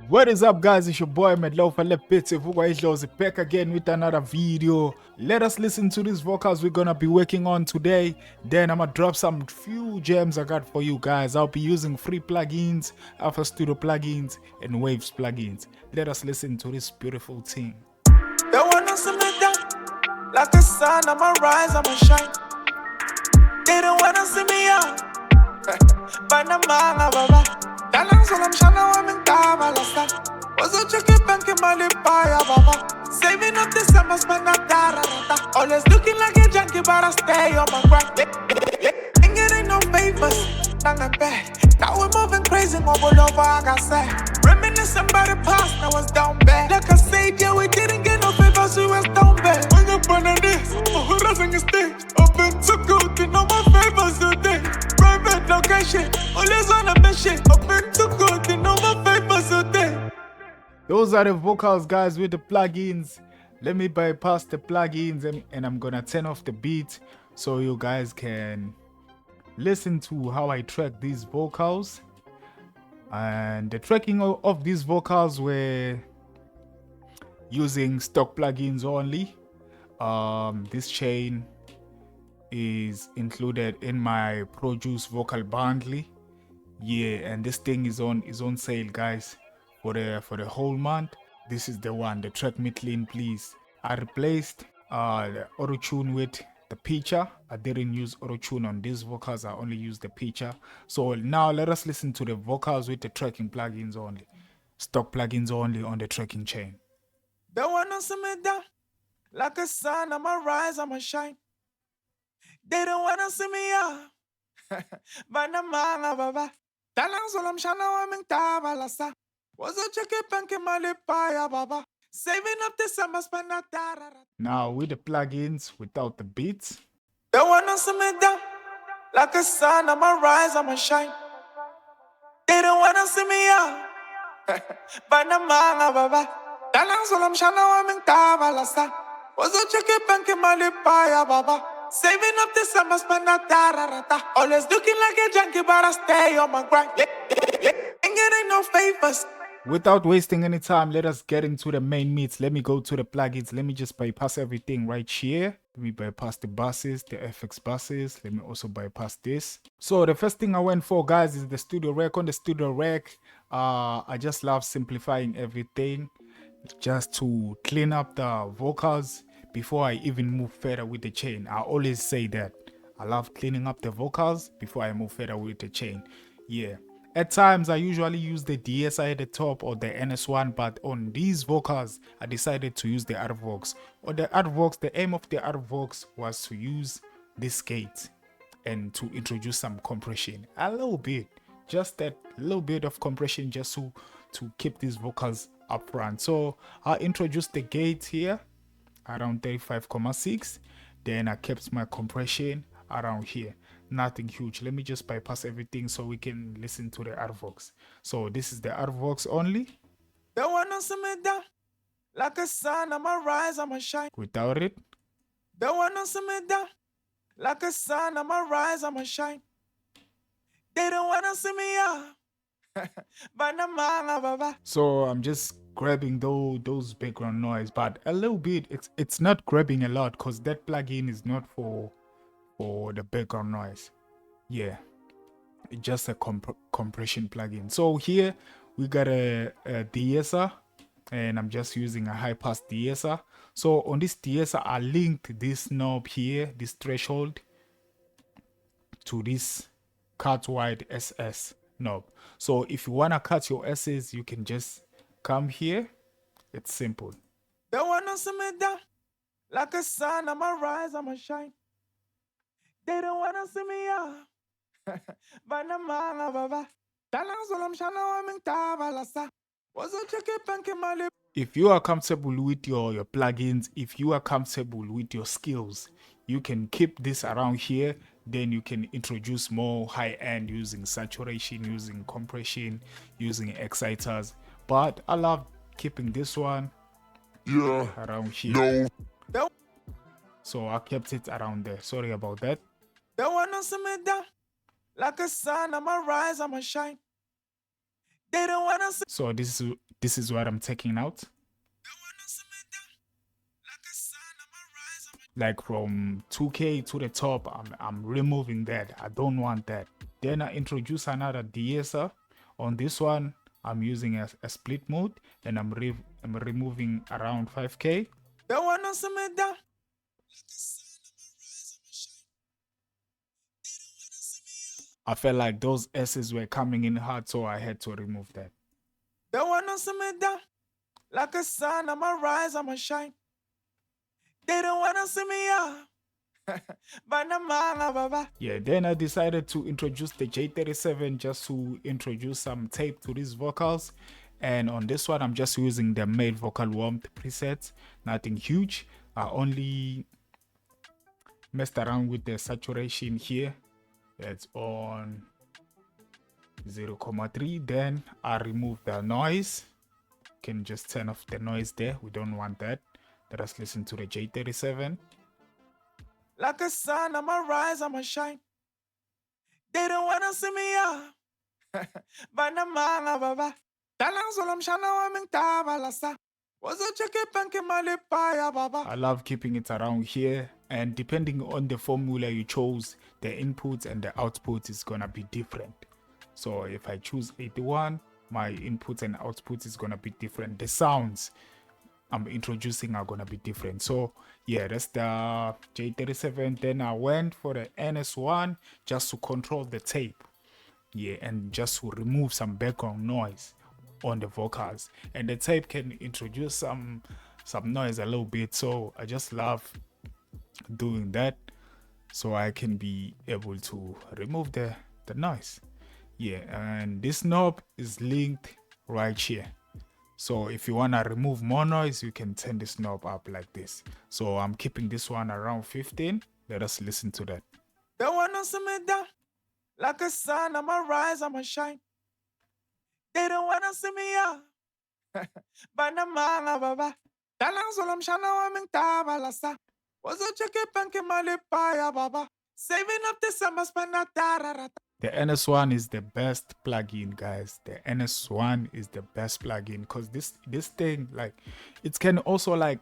What is up, guys? It's your boy Medlofa Lepitse back again with another video. Let us listen to these vocals we're gonna be working on today. Then I'm gonna drop some few gems I got for you guys. I'll be using free plugins, Alpha Studio plugins, and Waves plugins. Let us listen to this beautiful thing. They wanna see me down like the sun. I'ma rise, I'ma shine. They don't wanna see me up. Banamanga baba. Dalang salam shana wa mintaba lasta. Wazo cheke banki mali paya baba. Saving up this summer, spend not dararata. Always looking like a junkie, but I stay on my grind. Ain't getting no favors, not that bad. Now we're moving crazy, mobile over, I got sad. Reminiscing about the past, I was down bad. Like I said, yeah, we didn't get no favors, we was down bad. When you're born on this, oh, rising the stage. I've been too good, you know my favors today. Private location, always on a mission. I've been too good, you know my favors today. Those are the vocals, guys, with the plugins. Let me bypass the plugins and I'm gonna turn off the beat so you guys can listen to how I track these vocals. And the tracking of these vocals were using stock plugins only. This chain is included in my Produce vocal bundle. Yeah, and this thing is on sale, guys, for the whole month. This is the one, the track me clean please. I replaced the auto tune with the picture. I didn't use auto tune on these vocals, I only used the picture. So now let us listen to the vocals with the tracking plugins only, stock plugins only on the tracking chain. They wanna see me down like a sun. I'ma rise, I'ma shine. They don't wanna see me up. Banamanga baba. Dalang salam shana wa mintaba lasta. Wazo cheke banki mali paya baba. Saving up this summer, spend not dararata. Now with the plugins without the beats. They wanna see me down like a sun. I'ma rise, I'ma shine. They don't wanna see me up. Banamanga baba. Dalang salam shana wa mintaba lasta. Wazo cheke banki mali paya baba. Saving up this summer, spend not dararata. Always looking like a junkie, but I stay on my grind. Ain't getting no favors. Without wasting any time, let us get into the main meats. Let me go to the plugins. Let me just bypass everything right here. Let me bypass the buses, the FX buses. Let me also bypass this. So the first thing I went for, guys, is the studio rack. On the studio rack, I just love simplifying everything just to clean up the vocals before I even move further with the chain. I always say that. I love cleaning up the vocals before I move further with the chain. Yeah. At times, I usually use the DSI at the top or the NS1, but on these vocals, I decided to use the Artvox. On the Artvox, the aim of the Artvox was to use this gate and to introduce some compression. A little bit, just that little bit of compression just to keep these vocals up front. So I introduced the gate here around 35.6. Then I kept my compression around here. Nothing huge. Let me just bypass everything so we can listen to the Artvox. So this is the Artvox only. They wanna see me down like a sun. I'ma rise, I'ma shine. Without it. They wanna see me down like a sun. I'ma rise, I'ma shine. They don't wanna see me up. Banamanga baba. So I'm just grabbing those background noise, but a little bit. It's not grabbing a lot because that plugin is not for the background noise. Yeah, it's just a compression plugin. So here we got a de-esser, and I'm just using a high pass de-esser. So on this de-esser, I linked this knob here, this threshold, to this cut wide SS knob. So if you want to cut your S's, you can just come here. It's simple. They wanna see me down like a sun. I'ma rise, I'ma shine. They don't wanna see me up. Banamanga baba. Dalang salam shana wa mintaba lasta. Wazo cheke banki mali. If you are comfortable with your plugins, if you are comfortable with your skills, you can keep this around here. Then you can introduce more high-end using saturation, using compression, using exciters. But I love keeping this one around here. No. So I kept it around there. Sorry about that. They wanna see me down like a sun. I'ma rise, I'ma shine. They don't wanna see. So this is what I'm taking out. Like from 2K to the top, I'm removing that. I don't want that. Then I introduce another de-esser. On this one, I'm using a split mode, and I'm removing around 5K. They wanna see me down. I felt like those S's were coming in hard, so I had to remove that. They wanna see me down. Like a sun, I'ma rise, I'ma shine. They don't wanna see me up. Yeah, then I decided to introduce the J37 just to introduce some tape to these vocals. And on this one, I'm just using the male vocal warmth preset, nothing huge. I only messed around with the saturation here. It's on 0.3. Then I remove the noise. You can just turn off the noise there. We don't want that. Let us listen to the J37. Like a sun, I'ma rise, I'ma shine. They don't wanna see me up. Banamanga baba. Talang solam shana wa ming tabalasa. Was a chicken panky malipaya baba. I love keeping it around here, and depending on the formula you chose, the inputs and the outputs is gonna be different. So if I choose 81, my inputs and outputs is gonna be different. The sounds I'm introducing are gonna be different. So yeah, that's the J37. Then I went for the NS1 just to control the tape. Yeah, and just to remove some background noise on the vocals. And the tape can introduce some noise a little bit. So I just love doing that, so I can be able to remove the noise. Yeah, and this knob is linked right here. So if you want to remove more noise, you can turn this knob up like this. So I'm keeping this one around 15. Let us listen to that. They wanna see me down. Like a sun, I'ma rise, I'ma shine. They don't wanna see me up. Banamanga baba. Talang solam shana wa ming tabalasa. Was a chicken panky malipaya baba. Saving up the summer spana tararata. The NS1 is the best plugin, guys. The NS1 is the best plugin because this thing, like, it can also like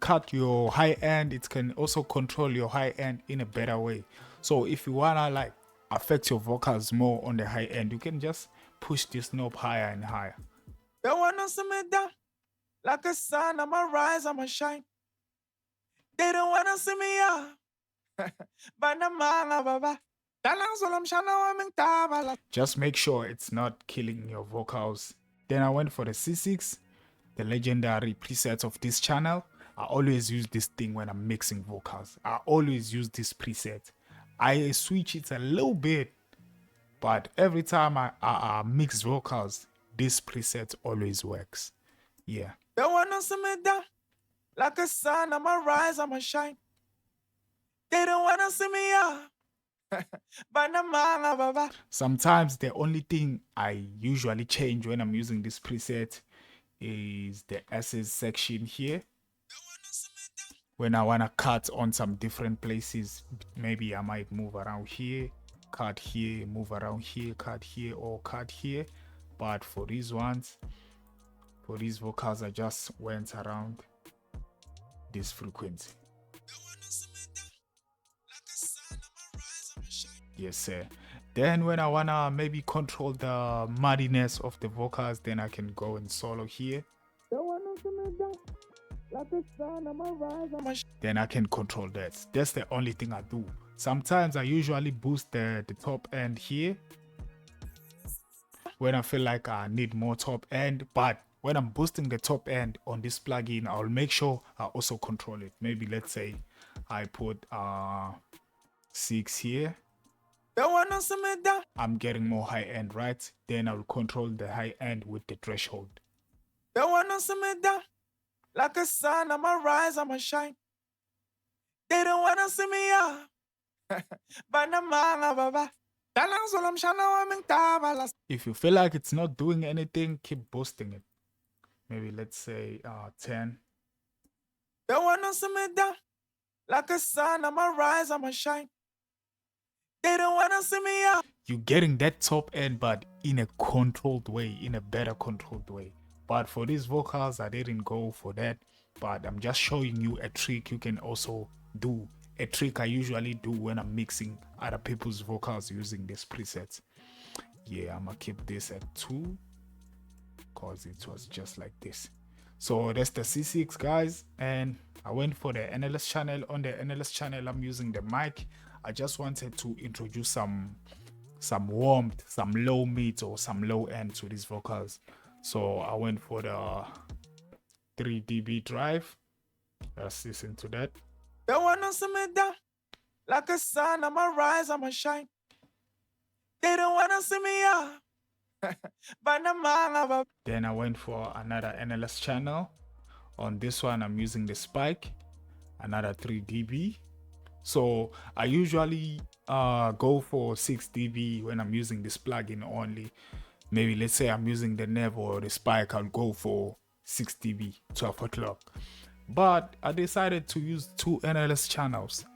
cut your high end. It can also control your high end in a better way. So if you wanna like affect your vocals more on the high end, you can just push this knob higher and higher. They wanna see me down. Like a sun, I'ma rise, I'ma shine. They don't wanna see me up. Banamanga baba. Just make sure it's not killing your vocals. Then I went for the C6, the legendary preset of this channel. I always use this thing when I'm mixing vocals. I always use this preset. I switch it a little bit, but every time I mix vocals, this preset always works. Yeah. They wanna see me down. Like a sun, I'ma rise, I'ma shine. They don't wanna see me up. Sometimes the only thing I usually change when I'm using this preset is the S's section here. When I want to cut on some different places, maybe I might move around here, cut here, move around here, cut here, or cut here. But for these ones, for these vocals, I just went around this frequency. Yes, sir. Then when I wanna maybe control the muddiness of the vocals, then I can go and solo here. Then I can control that. That's the only thing I do. Sometimes I usually boost the top end here when I feel like I need more top end. But when I'm boosting the top end on this plugin, I'll make sure I also control it. Maybe let's say I put 6 here. I'm getting more high end, right? Then I'll control the high end with the threshold. They wanna see me down. Like a sun, I'ma rise, I'ma shine. They don't wanna see me up. Banamanga baba. Talang solam shana wa ming tabalas. If you feel like it's not doing anything, keep boosting it. Maybe let's say 10. They wanna see me down. Like a sun, I'ma rise, I'ma shine. They don't wanna see me up. You're getting that top end, but in a controlled way, in a better controlled way. But for these vocals, I didn't go for that. But I'm just showing you a trick you can also do. A trick I usually do when I'm mixing other people's vocals using these presets. Yeah, I'm gonna keep this at 2 because it was just like this. So that's the C6, guys, and I went for the NLS channel. On the NLS channel, I'm using the mic. I just wanted to introduce some warmth, some low mid or some low end to these vocals. So I went for the 3 dB drive. Let's listen to that. They wanna see me down like a sun. I'ma rise, I'ma shine. They don't wanna see me up. Then I went for another NLS channel. On this one, I'm using the spike, another 3 dB. So I usually go for 6 dB when I'm using this plugin only. Maybe let's say I'm using the Nev or the spike, I'll go for 6 dB, 12 o'clock. But I decided to use 2 NLS channels.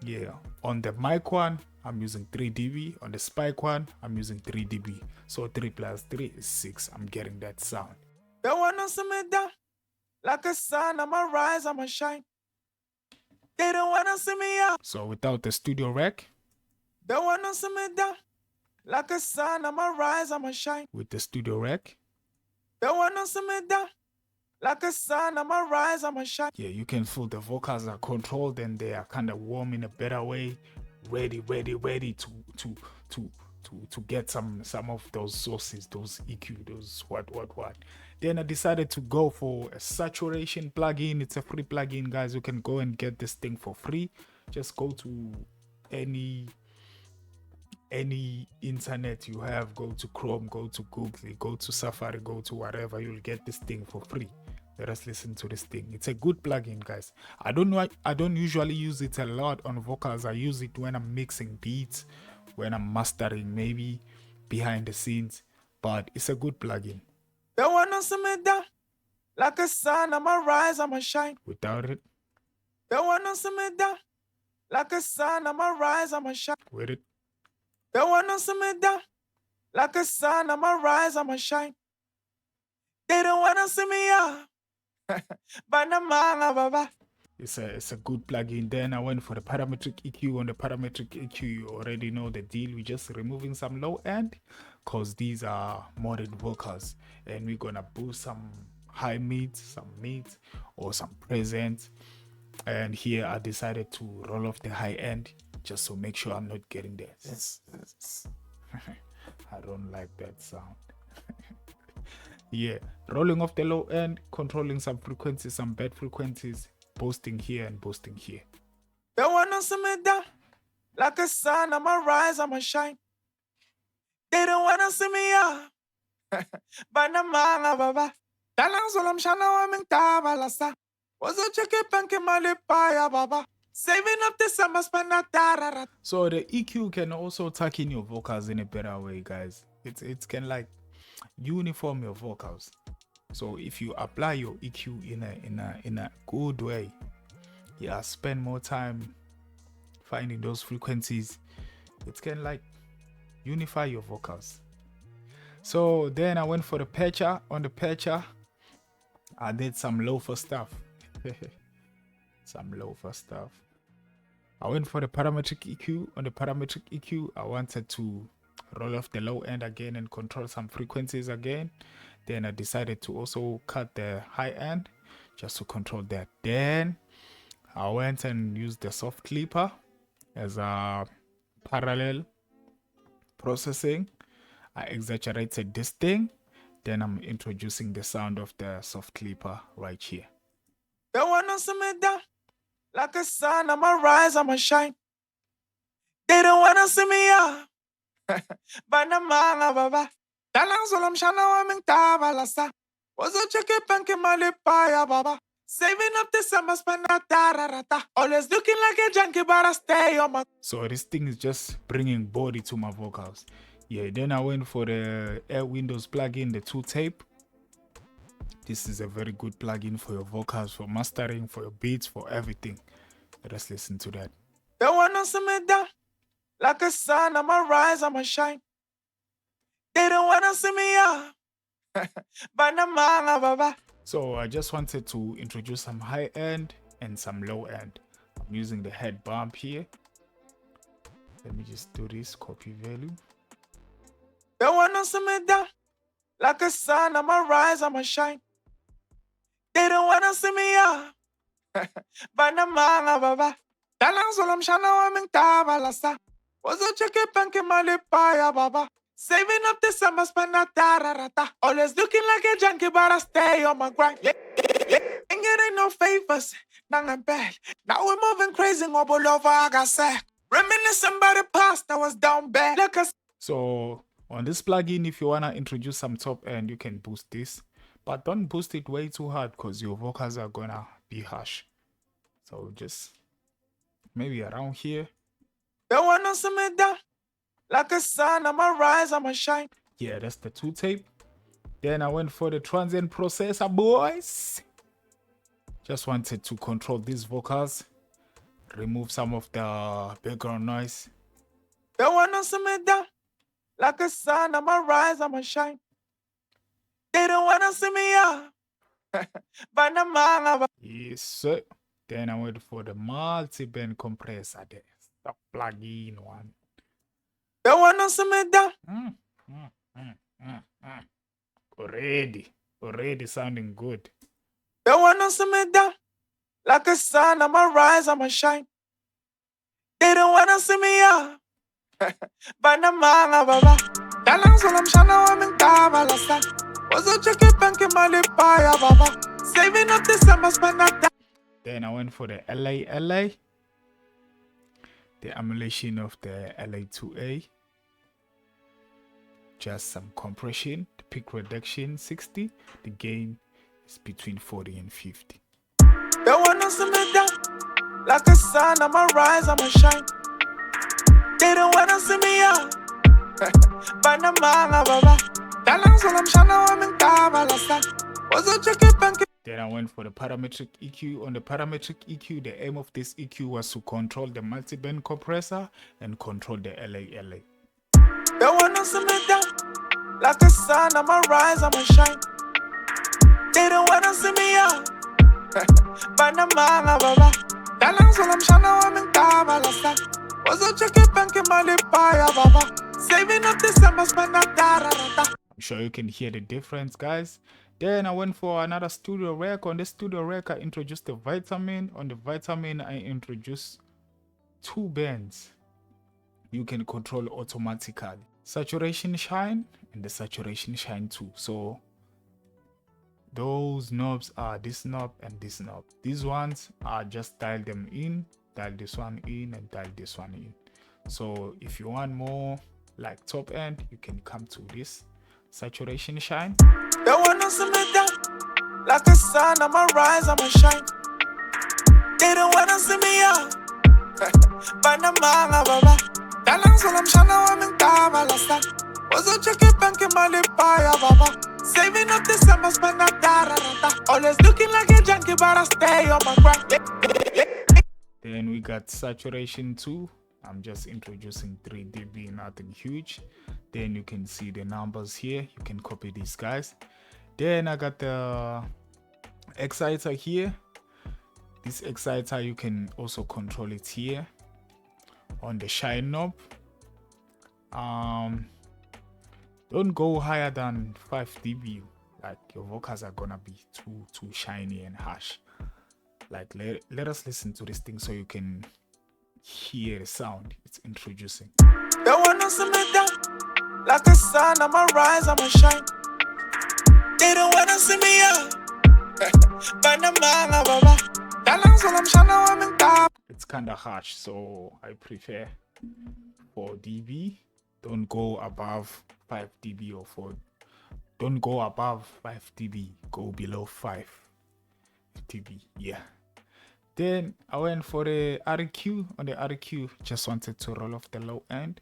Yeah, on the mic one, I'm using 3 dB. On the spike one, I'm using 3 dB. So 3 plus 3 is 6. I'm getting that sound. They wanna see me down like a sun. I'ma rise, I'ma shine. They don't wanna see me up. So without the studio rec. They wanna see me down like a sun. I'ma rise, I'ma shine. With the studio rec. They wanna see me down like a sun. I'ma rise, I'ma shine. Yeah, you can feel the vocals are controlled and they are kind of warm in a better way. Ready to get some of those sources, those EQ, those what. Then I decided to go for a saturation plugin. It's a free plugin, guys. You can go and get this thing for free. Just go to any internet you have, go to Chrome, go to Google, go to Safari, go to whatever, you'll get this thing for free. Let us listen to this thing. It's a good plugin, guys. I don't usually use it a lot on vocals. I use it when I'm mixing beats, when I'm mastering, maybe behind the scenes, but it's a good plugin. They wanna see me down like a sun. I'ma rise, I'ma shine. Without it. They wanna see me down like a sun. I'ma rise, I'ma shine. With it. They wanna see me down like a sun. I'ma rise, I'ma shine. They don't wanna see me up. It's a good plugin. Then I went for the parametric EQ. On the parametric EQ, you already know the deal. We're just removing some low end because these are modded vocals, and we're gonna boost some high mids, some mids, or some presents. And here I decided to roll off the high end just to make sure I'm not getting there. I don't like that sound. Yeah, rolling off the low end, controlling some frequencies, some bad frequencies, boosting here and boosting here. They wanna see me down like a sun. I'ma rise, I'ma shine. They don't wanna see me up. Saving up the summer spend. So the EQ can also tuck in your vocals in a better way, guys. It can like uniform your vocals. So if you apply your EQ in a good way, yeah, spend more time finding those frequencies, it can like unify your vocals. So then I went for the patcher. On the patcher, I did some low-for stuff. I went for the parametric EQ. On the parametric EQ, I wanted to roll off the low end again and control some frequencies again. Then I decided to also cut the high end just to control that. Then I went and used the soft clipper as a parallel processing. I exaggerated this thing. Then I'm introducing the sound of the soft clipper right here. They wanna see me down like a sun. I'ma rise, I'ma shine. They don't wanna see me up. Saving up the summer spend. Always looking like a junkie, but I stay on my. So this thing is just bringing body to my vocals. Yeah, then I went for the Air Windows plugin, the 2 tape. This is a very good plugin for your vocals, for mastering, for your beats, for everything. Let us listen to that. They wanna see me down like a sun. I'ma rise, I'ma shine. They don't wanna see me up. Banamanga baba. So I just wanted to introduce some high end and some low end. I'm using the head bump here. Let me just do this, copy value. They wanna see me down. Like a sun, I'ma rise, I'ma shine. They don't wanna see me up. Banamanga baba. Dalang solam shana wa ming tabalasa. Was a chicken panky malipaya baba. Saving up the summer spend a tararata. Always looking like a junkie, but I stay on my grind. Ain't getting no favors. Nang I'm bad. Now we're moving crazy, wobble over, I got sack. Reminiscing about the past, I was down bad. Like a So on this plugin, if you wanna introduce some top end, you can boost this, but don't boost it way too hard because your vocals are gonna be harsh. So just maybe around here. they wanna see me down. Like a sun, I'ma rise, I'ma shine. Yeah, that's the 2 tape. Then I went for the transient processor, boys. Just wanted to control these vocals, remove some of the background noise. They wanna see me down. Like a sun, I'ma rise, I'ma shine. They don't wanna see me up. Banamanga. Yes, sir. Then I went for the multi-band compressor there. The plugin one. They wanna see me down. Already sounding good. They wanna see me down. Like a sun, I'ma rise, I'ma shine. They don't wanna see me up. Banamanga baba. Dalang solam shana wa ming tabalasa. Was a chicken panky malipaya baba. Saving up the summer spend a Then I went for the LA, the emulation of the LA2A. Just some compression, the peak reduction 60, the gain is between 40 and 50. They wanna see me down. Like a sun, I'ma rise, I'ma shine. They don't wanna see me up. Banamanga baba. Dalang solam shana wa ming tabalasa. Was a chicken panky. Then I went for the parametric EQ. On the parametric EQ, the aim of this EQ was to control the multi-band compressor and control the LA. They wanna see me down. Like a sun, I'ma rise, I'ma shine. They don't wanna see me up. Banamanga baba. Dalang solam shana wa ming tabalasa. Was a chicken panky malipaya baba. Saving up the summer spend a tararata. I'm sure you can hear the difference, guys. Then I went for another studio rec. On the studio rec, I introduced the vitamin. On the vitamin, I introduced 2 bands. You can control automatically. Saturation shine and the saturation shine 2. So those knobs are this knob and this knob. These ones are just dial them in, dial this one in and dial this one in. So if you want more like top end, you can come to this saturation shine. They wanna see me down. Like a sun, I'ma rise, I'ma shine. They don't wanna see me up. Banamanga baba. Dalang solam shana wa ming tabalasa. Was a chicken panky malipaya baba. Saving up the summer spend a tararata. Always looking like a junkie, but I stay on my grind. Then we got saturation 2. I'm just introducing 3 dB, nothing huge. Then you can see the numbers here. You can copy these guys. Then I got the exciter here. This exciter, you can also control it here on the shine knob. Don't go higher than 5 dB. Like your vocals are gonna be too shiny and harsh. Like let us listen to this thing so you can hear the sound it's introducing. They wanna see me down. Like a sun, I'ma rise, I'ma shine. They don't wanna see me up. Banamanga baba. Dalang solam shana wa ming tabalasa. It's kind of harsh, so I prefer 4 dB. Don't go above 5 dB or 4. Don't go above 5 dB. Go below 5 dB. Yeah. Then I went for the RQ. On the RQ, just wanted to roll off the low end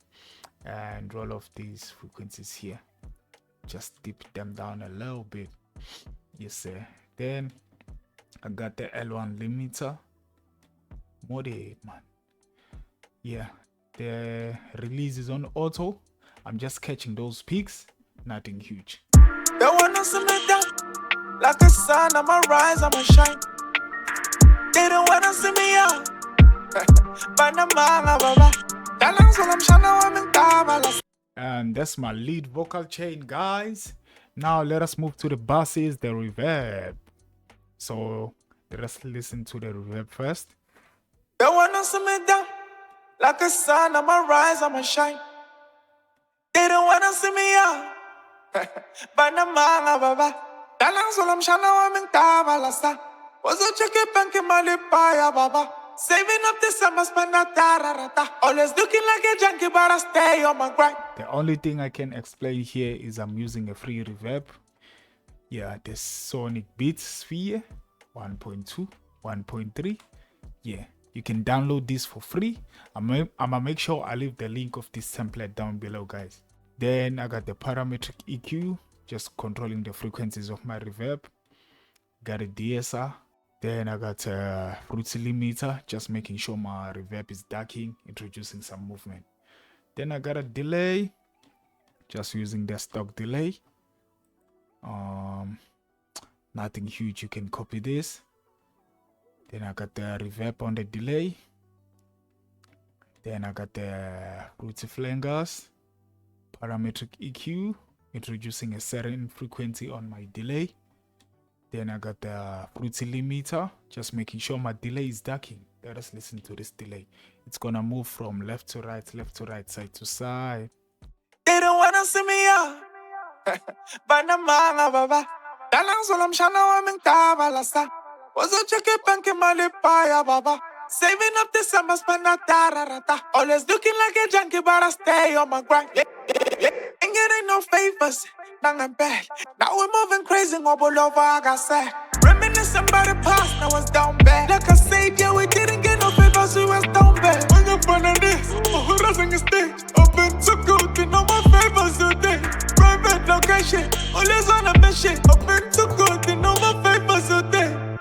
and roll off these frequencies here. Just dip them down a little bit. Yes, sir. Then I got the L1 limiter. Mode, man. Yeah, the release is on auto. I'm just catching those peaks. Nothing huge. They wanna see me down. Like the sun, I'ma rise, I'ma shine. They don't wanna see me up. And that's my lead vocal chain, guys. Now let us move to the basses, the reverb. So let us listen to the reverb first. They wanna see me down. Like the sun, I'ma rise, I'ma shine. They don't wanna see me up. Banamanga baba. Dalang solam shana wa mintaba lasta. Wazo cheke banki malipaya baba. Saving up this summer spend a tararata. Always looking like a junkie but I stay on my grind. The only thing I can explain here is I'm using a free reverb. Yeah, the Sonic Beats Sphere 1.2, 1.3. Yeah, you can download this for free. I'm gonna make sure I leave the link of this template down below, guys. Then I got the parametric EQ, just controlling the frequencies of my reverb. Got a DSR. Then I got a fruity limiter, just making sure my reverb is darking, introducing some movement. Then I got a delay, just using the stock delay. Nothing huge, you can copy this. Then I got the reverb on the delay. Then I got the fruity flangers, parametric EQ, introducing a certain frequency on my delay. Then I got the fruity limiter, just making sure my delay is darking. Let us listen to this delay. It's gonna move from left to right, side to side. They don't wanna see me up. Banamanga baba. Dalang solam shana wa mintaba lasta. Wazo cheke banki malipaya baba. Saving up this summer spend a tararata. Always looking like a junkie but I stay on my grind. Ain't getting no favors. Now I'm back. Now we're moving crazy, all over, I got sad. Reminiscing about the past, now it's down bad. Like I said, yeah, we didn't get no favors, we was down bad. When you're fun of this, who doesn't stage? I've been too good to know my favors today. Private location, always on a mission. I've been too good to know my favors today.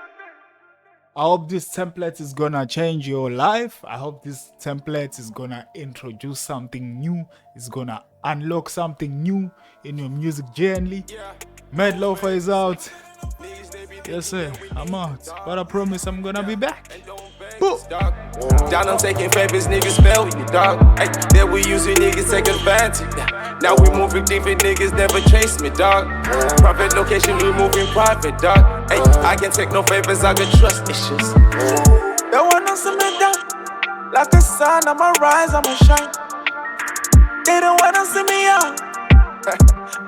I hope this template is gonna change your life. I hope this template is gonna introduce something new. It's gonna unlock something new in your music journey. Mad Loafer is out. Yes sir, I'm out. But I promise I'm gonna be back. Down, I'm taking favors, niggas spell you, dog. Ay, there we using niggas take advantage. Now we moving different niggas never chase me, dog. Private location, we moving private, dog. Ay, I can take no favors, I can trust issues. They wanna see me down. Like the sun, I'ma rise, I'ma shine. They don't wanna see me up.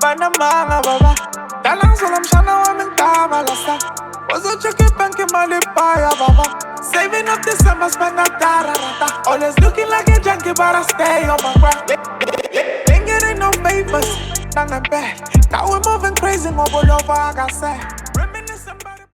Banamanga baba. Dalang solam shana wa mintaba lasta. Wazo cheke banki malipaya baba. Saving up this summer spend a tararata. Always looking like a junkie but I stay on my grind. Ain't getting no favors. Now I'm back. Now we're moving crazy, all over, I got sad.